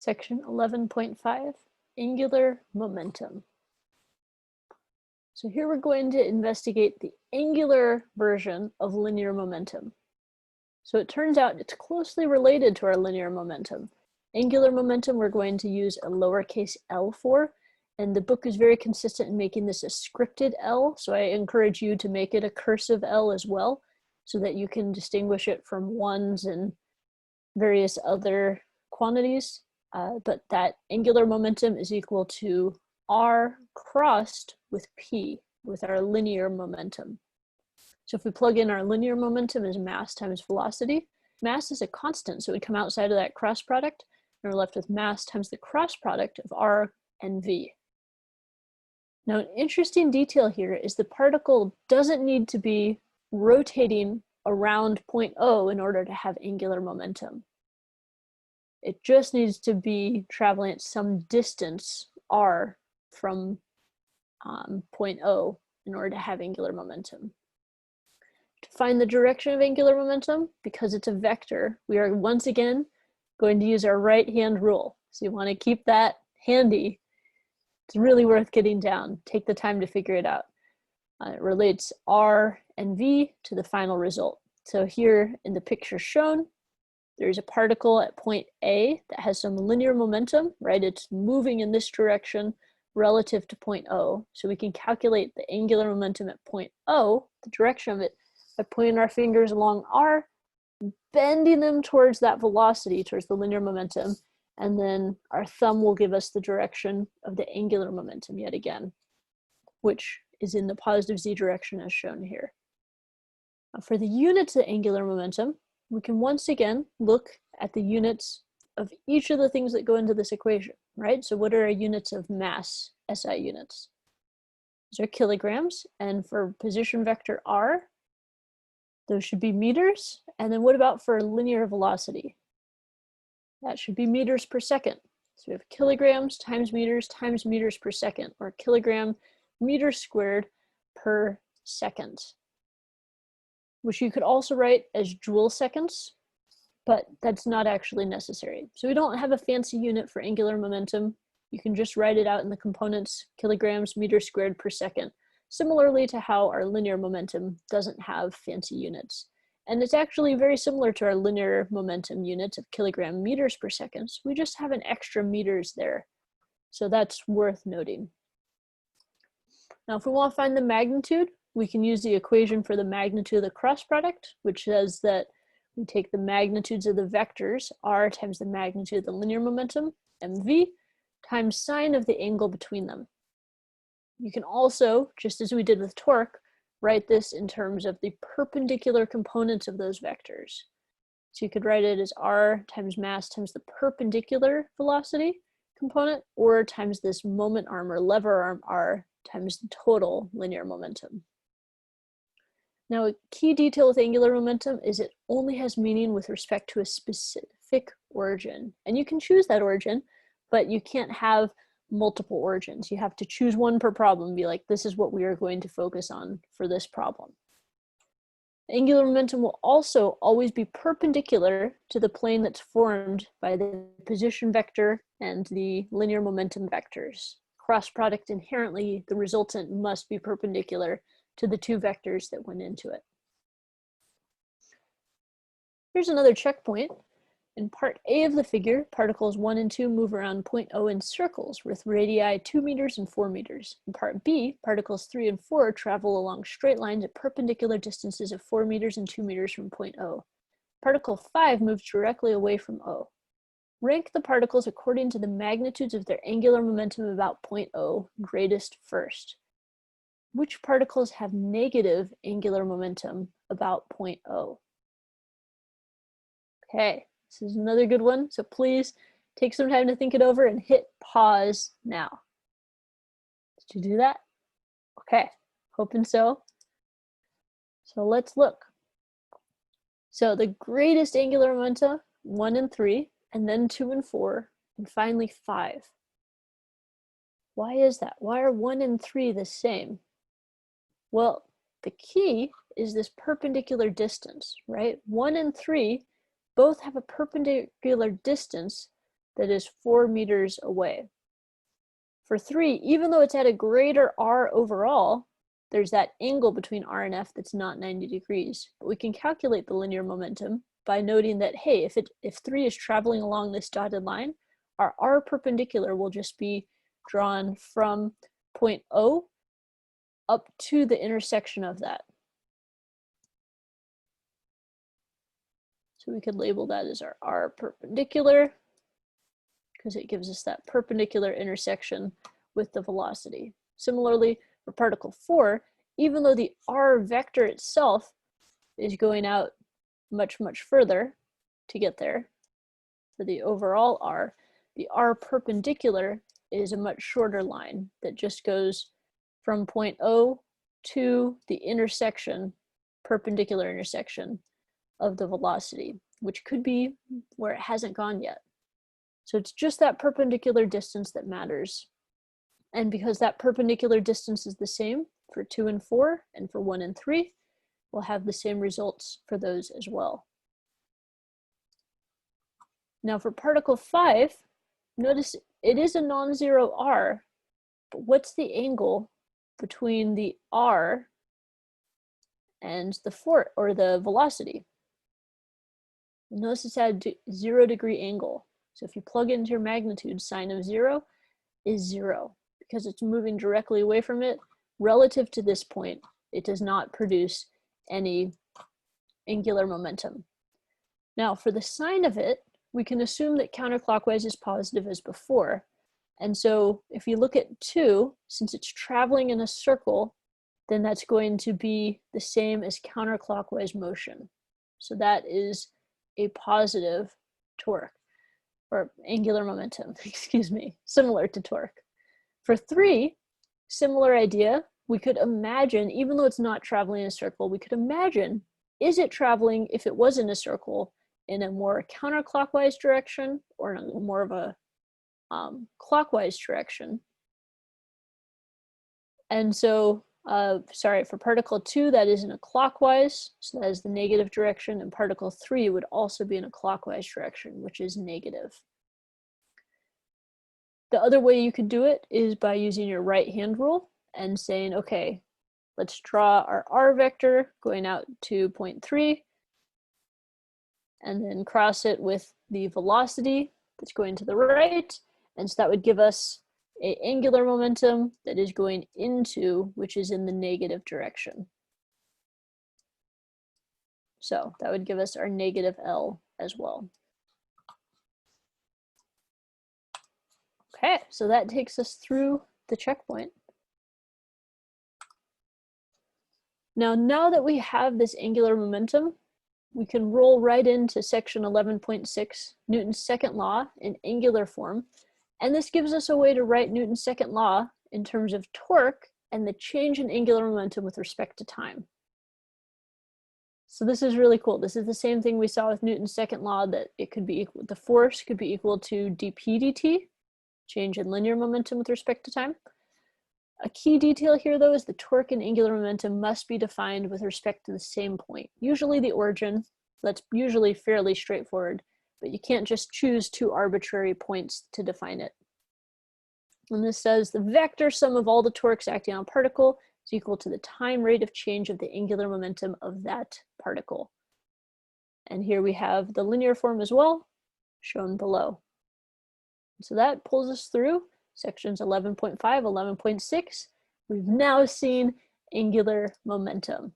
Section 11.5, angular momentum. So here we're going to investigate the angular version of linear momentum. So it turns out it's closely related to our linear momentum. Angular momentum we're going to use a lowercase l for, and the book is very consistent in making this a scripted L, so I encourage you to make it a cursive L as well, so that you can distinguish it from ones and various other quantities. But that angular momentum is equal to r crossed with p, with our linear momentum. So if we plug in our linear momentum as mass times velocity, mass is a constant, so we come outside of that cross product, and we're left with mass times the cross product of r and v. Now, an interesting detail here is the particle doesn't need to be rotating around point O in order to have angular momentum. It just needs to be traveling at some distance, r, from point O in order to have angular momentum. To find the direction of angular momentum, because it's a vector, we are once again going to use our right-hand rule. So you want to keep that handy. It's really worth getting down. Take the time to figure it out. It relates r and v to the final result. So here in the picture shown, there's a particle at point A that has some linear momentum, right? It's moving in this direction relative to point O. So we can calculate the angular momentum at point O, the direction of it, by pointing our fingers along r, bending them towards that velocity, towards the linear momentum, and then our thumb will give us the direction of the angular momentum yet again, which is in the positive z direction as shown here. Now for the units of angular momentum, we can once again look at the units of each of the things that go into this equation, right? So what are our units of mass, SI units? Those are kilograms, and for position vector r, those should be meters. And then what about for linear velocity? That should be meters per second. So we have kilograms times meters per second, or kilogram meter squared per second, which you could also write as joule seconds, but that's not actually necessary. So we don't have a fancy unit for angular momentum. You can just write it out in the components, kilograms meter squared per second, similarly to how our linear momentum doesn't have fancy units. And it's actually very similar to our linear momentum units of kilogram meters per second. We just have an extra meters there. So that's worth noting. Now, if we want to find the magnitude, we can use the equation for the magnitude of the cross product, which says that we take the magnitudes of the vectors, r times the magnitude of the linear momentum, mv, times sine of the angle between them. You can also, just as we did with torque, write this in terms of the perpendicular components of those vectors. So you could write it as r times mass times the perpendicular velocity component, or times this moment arm or lever arm r times the total linear momentum. Now, a key detail with angular momentum is it only has meaning with respect to a specific origin. And you can choose that origin, but you can't have multiple origins. You have to choose one per problem and be like, this is what we are going to focus on for this problem. Angular momentum will also always be perpendicular to the plane that's formed by the position vector and the linear momentum vectors. Cross product inherently, the resultant must be perpendicular to the two vectors that went into it. Here's another checkpoint. In part A of the figure, particles 1 and 2 move around point O in circles with radii 2 meters and 4 meters. In part B, particles 3 and 4 travel along straight lines at perpendicular distances of 4 meters and 2 meters from point O. Particle 5 moves directly away from O. Rank the particles according to the magnitudes of their angular momentum about point O, greatest first. Which particles have negative angular momentum about point O? Okay. This is another good one, so please take some time to think it over and hit pause now. Did you do that? Okay, hoping so. So let's look. So the greatest angular momentum, 1 and 3, and then 2 and 4, and finally 5. Why is that? Why are 1 and 3 the same? Well, the key is this perpendicular distance, right? 1 and 3 both have a perpendicular distance that is 4 meters away. For 3, even though it's at a greater r overall, there's that angle between r and f that's not 90 degrees. But we can calculate the linear momentum by noting that, hey, if 3 is traveling along this dotted line, our r perpendicular will just be drawn from point O up to the intersection of that. So we could label that as our r perpendicular, because it gives us that perpendicular intersection with the velocity. Similarly, for particle 4, even though the r vector itself is going out much, much further to get there, for the overall r, the r perpendicular is a much shorter line that just goes from point O to the intersection, perpendicular intersection of the velocity, which could be where it hasn't gone yet. So it's just that perpendicular distance that matters. And because that perpendicular distance is the same for 2 and 4 and for 1 and 3, we'll have the same results for those as well. Now for particle 5, notice it is a non-zero r, but what's the angle between the r and the the velocity? Notice it's at a 0 degree angle. So if you plug into your magnitude, sine of 0 is 0. Because it's moving directly away from it, relative to this point, it does not produce any angular momentum. Now for the sine of it, we can assume that counterclockwise is positive as before. And so if you look at 2, since it's traveling in a circle, then that's going to be the same as counterclockwise motion. So that is a positive torque, or angular momentum, excuse me, similar to torque. For 3, similar idea, we could imagine, even though it's not traveling in a circle, we could imagine, is it traveling, if it was in a circle, in a more counterclockwise direction or in a more of a clockwise direction? And so, sorry, for particle 2, that is in a clockwise, so that is the negative direction, and particle 3 would also be in a clockwise direction, which is negative. The other way you could do it is by using your right-hand rule and saying, okay, let's draw our r vector going out to point 3, and then cross it with the velocity that's going to the right, and so that would give us an angular momentum that is going into, which is in the negative direction. So that would give us our negative L as well. Okay, so that takes us through the checkpoint. Now that we have this angular momentum, we can roll right into section 11.6, Newton's second law in angular form. And this gives us a way to write Newton's second law in terms of torque and the change in angular momentum with respect to time. So this is really cool. This is the same thing we saw with Newton's second law, that it could be equal, the force could be equal to dp dt, change in linear momentum with respect to time. A key detail here, though, is the torque and angular momentum must be defined with respect to the same point, usually the origin. That's usually fairly straightforward, but you can't just choose 2 arbitrary points to define it. And this says the vector sum of all the torques acting on a particle is equal to the time rate of change of the angular momentum of that particle. And here we have the linear form as well, shown below. So that pulls us through sections 11.5, 11.6. We've now seen angular momentum.